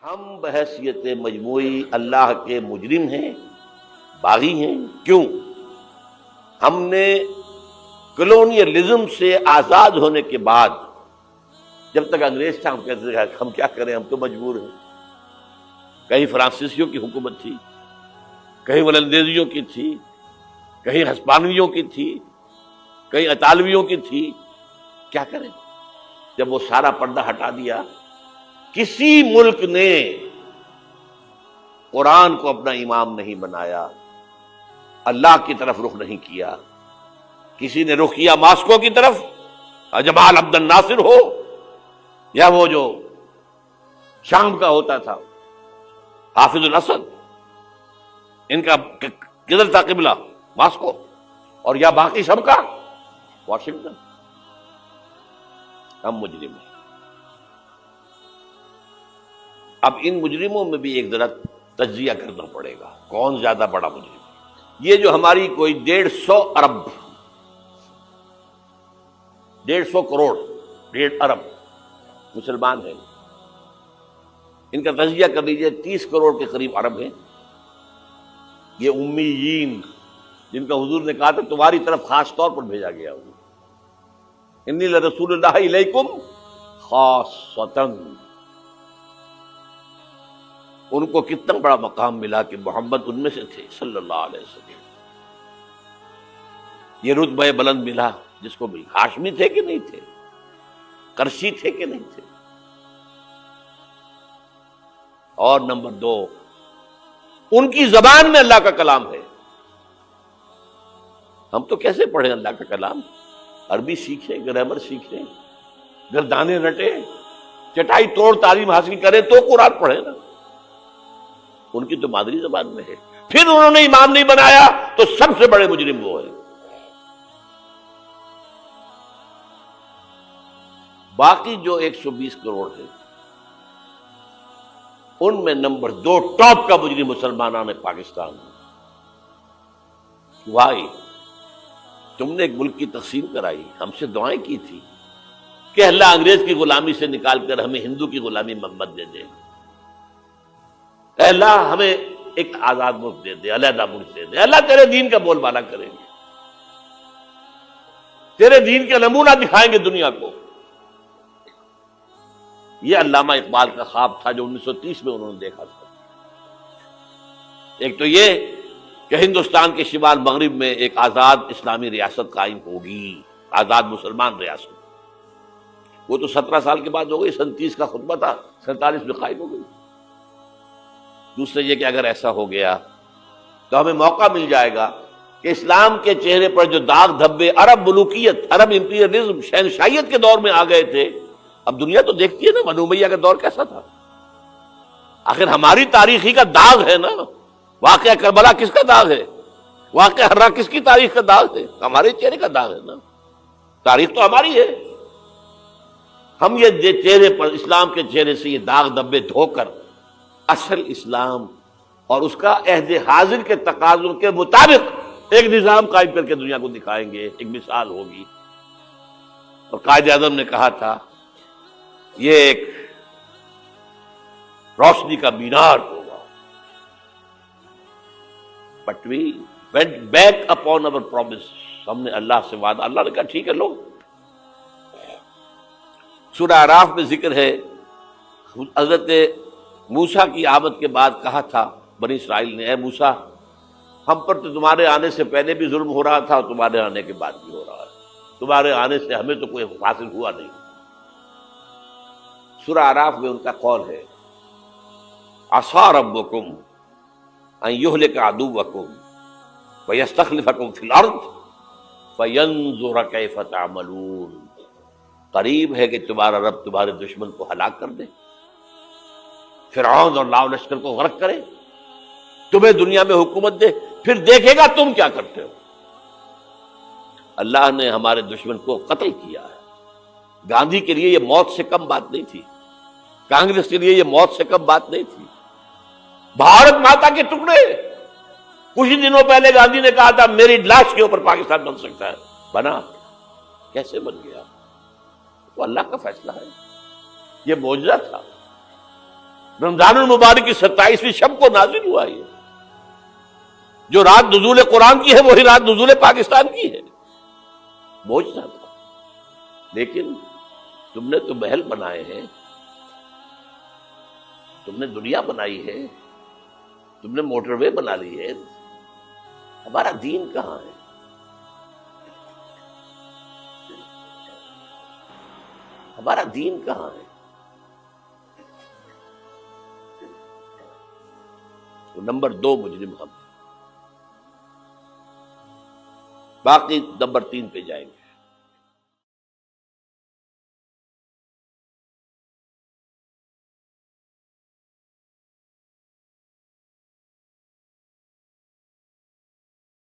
ہم بحیثیت مجموعی اللہ کے مجرم ہیں، باغی ہیں۔ کیوں؟ ہم نے کلونیلزم سے آزاد ہونے کے بعد، جب تک انگریز تھا، ہم کہتے تھے ہم کیا کریں، ہم تو مجبور ہیں۔ کہیں فرانسیسیوں کی حکومت تھی، کہیں ولندیزیوں کی تھی، کہیں ہسپانویوں کی تھی، کہیں اطالویوں کی تھی، کیا کریں؟ جب وہ سارا پردہ ہٹا دیا، کسی ملک نے قرآن کو اپنا امام نہیں بنایا، اللہ کی طرف رخ نہیں کیا۔ کسی نے رخ کیا ماسکو کی طرف، جمال عبد الناصر ہو یا وہ جو شام کا ہوتا تھا حافظ الاسد، ان کا کدھر تھا قبلہ؟ ماسکو، اور یا باقی سب کا واشنگٹن۔ ہم مجرم ہیں۔ اب ان مجرموں میں بھی ایک ذرا تجزیہ کرنا پڑے گا، کون زیادہ بڑا مجرم ہے۔ یہ جو ہماری کوئی 150 ارب 150 کروڑ 1.5 ارب مسلمان ہیں، ان کا تجزیہ کر لیجئے، 30 کروڑ کے قریب عرب ہیں۔ یہ امیین جن کا حضور نے کہا تھا تمہاری طرف خاص طور پر بھیجا گیا ہوں، انی لرسول اللہ الیکم خاصۃ۔ ان کو کتنا بڑا مقام ملا کہ محمد ان میں سے تھے صلی اللہ علیہ وسلم۔ یہ رتبہ بلند ملا جس کو ملا۔ ہاشمی تھے کہ نہیں تھے؟ قرشی تھے کہ نہیں تھے؟ اور نمبر 2، ان کی زبان میں اللہ کا کلام ہے۔ ہم تو کیسے پڑھیں اللہ کا کلام؟ عربی سیکھیں، گرامر سیکھیں، گردانے رٹیں، چٹائی توڑ تعلیم حاصل کریں تو قرآن پڑھیں نا۔ ان کی تو مادری زبان میں ہے۔ پھر انہوں نے امام نہیں بنایا تو سب سے بڑے مجرم وہ ہیں۔ باقی جو 120 کروڑ ہیں، ان میں نمبر 2 ٹاپ کا مجرم مسلمانان پاکستان ہے۔ وائی؟ تم نے ایک ملک کی تقسیم کرائی، ہم سے دعائیں کی تھی کہ اللہ انگریز کی غلامی سے نکال کر ہمیں ہندو کی غلامی محمد دے دے، اے اللہ ہمیں ایک آزاد ملک دے دے، علیحدہ ملک دے دے۔ اللہ تیرے دین کا بول بالا کریں گے، تیرے دین کا نمونہ دکھائیں گے دنیا کو۔ یہ علامہ اقبال کا خواب تھا جو 1930 میں انہوں نے دیکھا تھا۔ ایک تو یہ کہ ہندوستان کے شمال مغرب میں ایک آزاد اسلامی ریاست قائم ہوگی، آزاد مسلمان ریاست۔ وہ تو 17 سال کے بعد ہو گئی، 37 کا خطبہ تھا، 47 میں قائم ہو گئی۔ دوسرے یہ کہ اگر ایسا ہو گیا تو ہمیں موقع مل جائے گا کہ اسلام کے چہرے پر جو داغ دھبے عرب ملوکیت، عرب امپیریلزم، شہنشاہیت کے دور میں آ گئے تھے، اب دنیا تو دیکھتی ہے نا بنو امیہ کا دور کیسا تھا۔ آخر ہماری تاریخی کا داغ ہے نا۔ واقعہ کربلا کس کا داغ ہے؟ واقعہ ہرا کس کی تاریخ کا داغ ہے؟ ہمارے چہرے کا داغ ہے نا۔ تاریخ تو ہماری ہے۔ ہم یہ چہرے پر، اسلام کے چہرے سے یہ داغ دھبے دھو کر اصل اسلام اور اس کا عہد حاضر کے تقاضوں کے مطابق ایک نظام قائم کر کے دنیا کو دکھائیں گے، ایک مثال ہوگی۔ اور قائد اعظم نے کہا تھا یہ ایک روشنی کا مینار ہوگا۔ But we went back upon our promise۔ ہم نے اللہ سے وعدہ، اللہ نے کہا ٹھیک ہے لو۔ سورہ اعراف میں ذکر ہے حضرت موسیٰ کی آمد کے بعد کہا تھا بنی اسرائیل نے، اے موسیٰ ہم پر تو تمہارے آنے سے پہلے بھی ظلم ہو رہا تھا اور تمہارے آنے کے بعد بھی ہو رہا ہے، تمہارے آنے سے ہمیں تو کوئی حاصل ہوا نہیں۔ سورہ اعراف میں ان کا قول ہے عصیٰ ربکم ان یہلک عدوکم ویستخلفکم فی الارض فینظر کیف تعملون۔ قریب ہے کہ تمہارا رب تمہارے دشمن کو ہلاک کر دے، فرعون اور لاؤ لشکر کو غرق کرے، تمہیں دنیا میں حکومت دے، پھر دیکھے گا تم کیا کرتے ہو۔ اللہ نے ہمارے دشمن کو قتل کیا ہے۔ گاندھی کے لیے یہ موت سے کم بات نہیں تھی، کانگریس کے لیے یہ موت سے کم بات نہیں تھی۔ بھارت ماتا کے ٹکڑے، کچھ ہی دنوں پہلے گاندھی نے کہا تھا میری لاش کے اوپر پاکستان بن سکتا ہے، بنا؟ کیسے بن گیا؟ وہ اللہ کا فیصلہ ہے، یہ معجزہ تھا۔ رمضان المبارک کی 27ویں شب کو نازل ہوا یہ. جو رات نزول قرآن کی ہے وہی رات نزول پاکستان کی ہے. معجزہ تھا. لیکن تم نے تو محل بنائے ہیں، تم نے دنیا بنائی ہے، تم نے موٹر وے بنا لی ہے، ہمارا دین کہاں ہے؟ ہمارا دین کہاں ہے؟ تو نمبر 2 مجرم ہم، باقی نمبر 3 پہ جائیں گے.